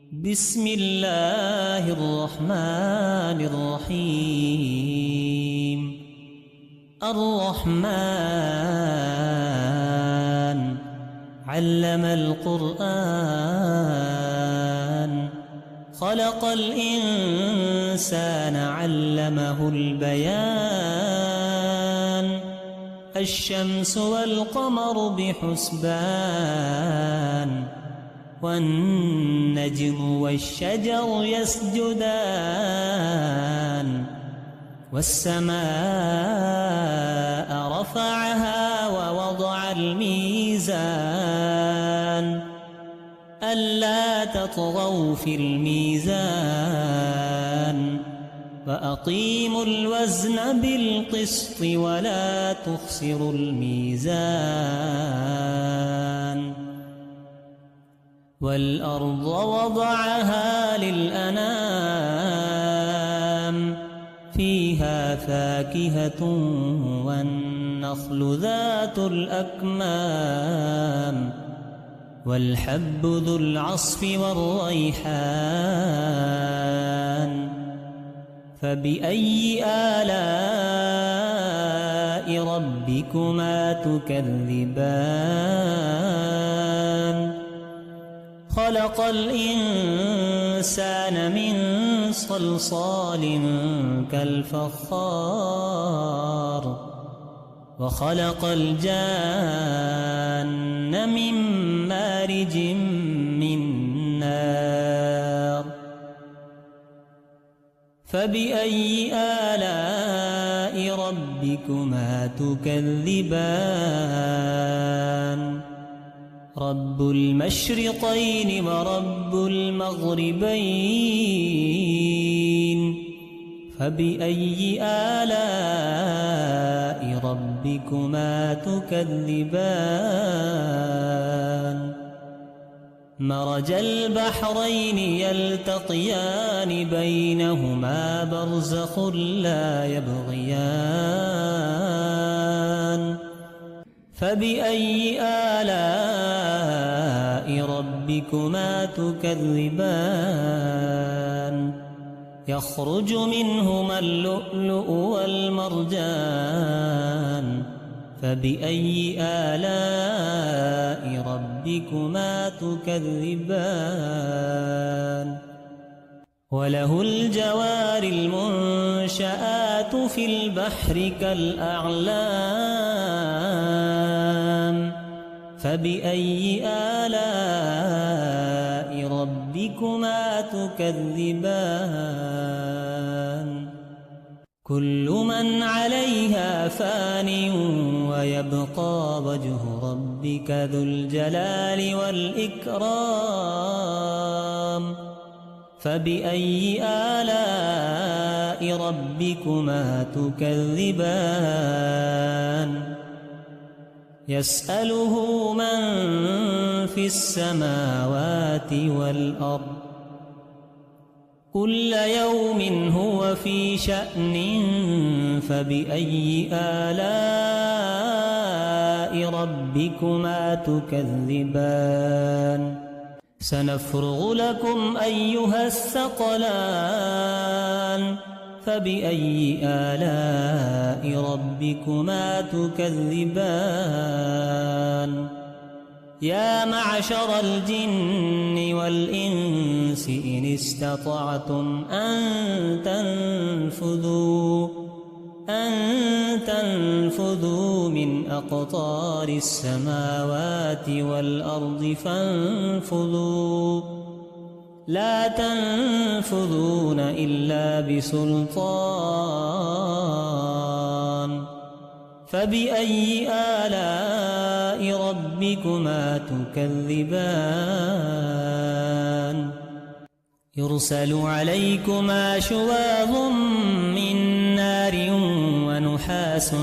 بسم الله الرحمن الرحيم. الرحمن علم القرآن، خلق الإنسان علمه البيان. الشمس والقمر بحسبان، والنجم والشجر يسجدان. والسماء رفعها ووضع الميزان، ألا تطغوا في الميزان. وأقيموا الوزن بالقسط ولا تخسروا الميزان. والأرض وضعها للأنام، فيها فاكهة والنخل ذات الأكمام، والحب ذو العصف والريحان. فبأي آلاء ربكما تكذبان؟ خلق الإنسان من صلصال كالفخار، وخلق الجان من مارج من نار. فبأي آلاء ربكما تكذبان؟ رب المشرقين ورب المغربين. فبأي آلاء ربكما تكذبان؟ مرج البحرين يلتقيان، بينهما برزخ لا يبغيان. فبأي آلاء ربكما تكذبان؟ يخرج منهما اللؤلؤ والمرجان. فبأي آلاء ربكما تكذبان؟ وله الجوار المنشآت في البحر كالأعلام. فبأي آلاء ربكما تكذبان؟ كل من عليها فان، ويبقى وجه ربك ذو الجلال والإكرام. فبأي آلاء ربكما تكذبان؟ يسأله من في السماوات والأرض، كل يوم هو في شأن. فبأي آلاء ربكما تكذبان؟ سنفرغ لكم أيها الثقلان. فبأي آلاء ربكما تكذبان؟ يا معشر الجن والإنس إن استطعتم أن تنفذوا من أقطار السماوات والأرض فانفذوا، لا تنفذون إلا بسلطان. فبأي آلاء ربكما تكذبان؟ يرسل عليكما شواظ من نار ونحاس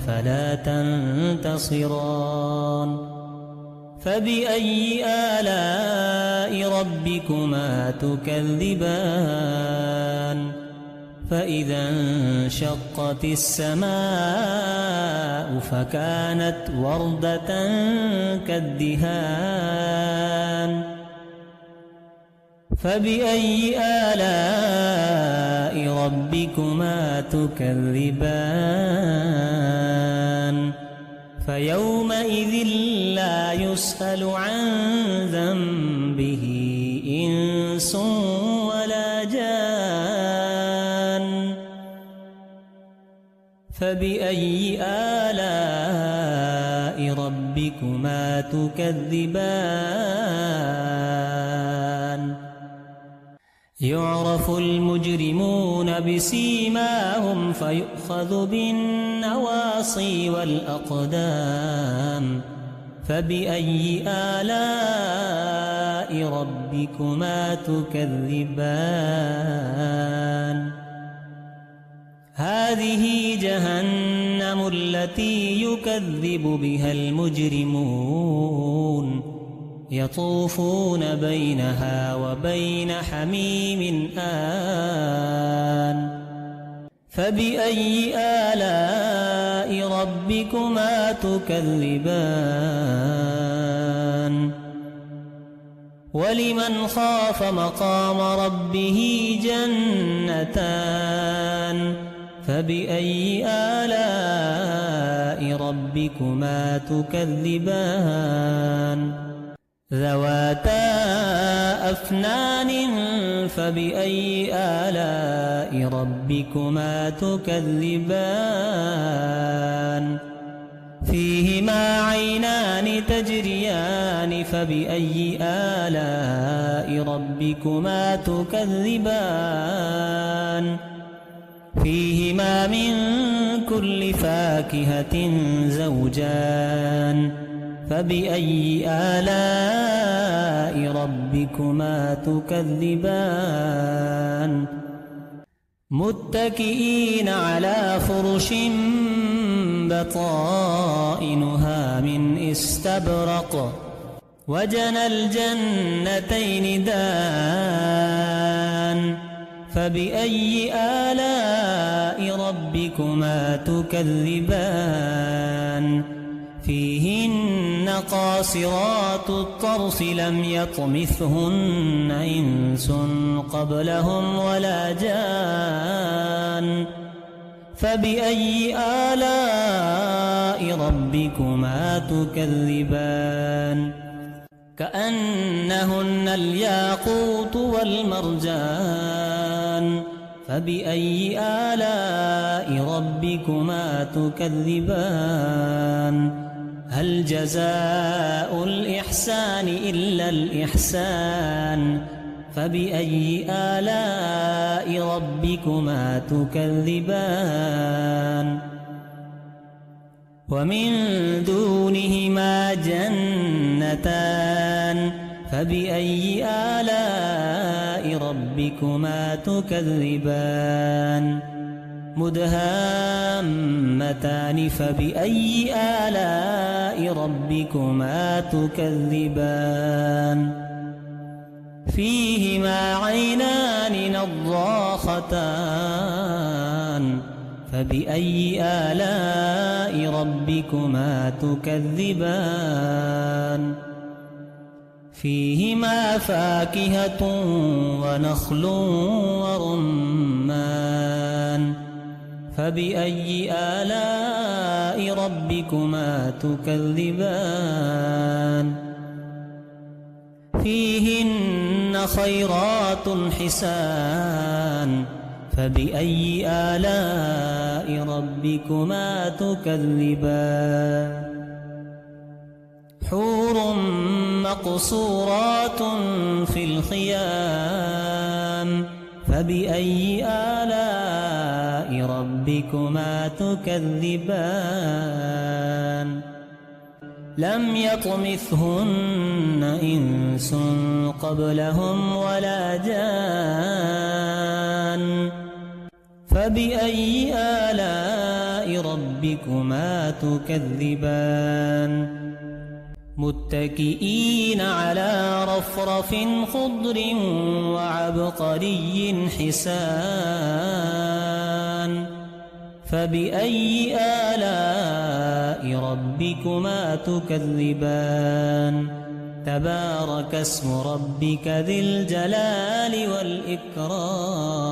فلا تنتصران. فبأي آلاء ربكما تكذبان؟ فإذا انشقت السماء فكانت وردة كالدهان. فبأي آلاء ربكما تكذبان فيومئذ لا يسأل عن ذنبه إنس ولا جان فبأي آلاء ربكما تكذبان يعرف المجرمون بسيماهم فيؤخذ بالنواصي والأقدام فبأي آلاء ربكما تكذبان هذه جهنم التي يكذب بها المجرمون يطوفون بينها وبين حميم آن فبأي آلاء ربكما تكذبان ولمن خاف مقام ربه جنتان فبأي آلاء ربكما تكذبان ذواتا أفنان فبأي آلاء ربكما تكذبان فيهما عينان تجريان فبأي آلاء ربكما تكذبان فيهما من كل فاكهة زوجان فبأي آلاء ربكما تكذبان متكئين على فرش بطائنها من استبرق وجنى الجنتين دان فبأي آلاء ربكما تكذبان فيهن قاصرات الطرف لم يطمثهن إنس قبلهم ولا جان فبأي آلاء ربكما تكذبان كأنهن الياقوت والمرجان فبأي آلاء ربكما تكذبان هل جزاء الإحسان إلا الإحسان فبأي آلاء ربكما تكذبان ومن دونهما جنتان فبأي آلاء ربكما تكذبان مدهامتان فبأي آلاء ربكما تكذبان فيهما عينان نضاختان فبأي آلاء ربكما تكذبان فيهما فاكهة ونخل ورمان فبأي آلاء ربكما تكذبان فيهن خيرات حسان فبأي آلاء ربكما تكذبان حور مقصورات في الخيام فبأي آلاء ربكما تكذبان لم يطمثهن إنس قبلهم ولا جان فبأي آلاء ربكما تكذبان متكئين على رفرف خضر وعبقري حسان فبأي آلاء ربكما تكذبان تبارك اسم ربك ذي الجلال والإكرام.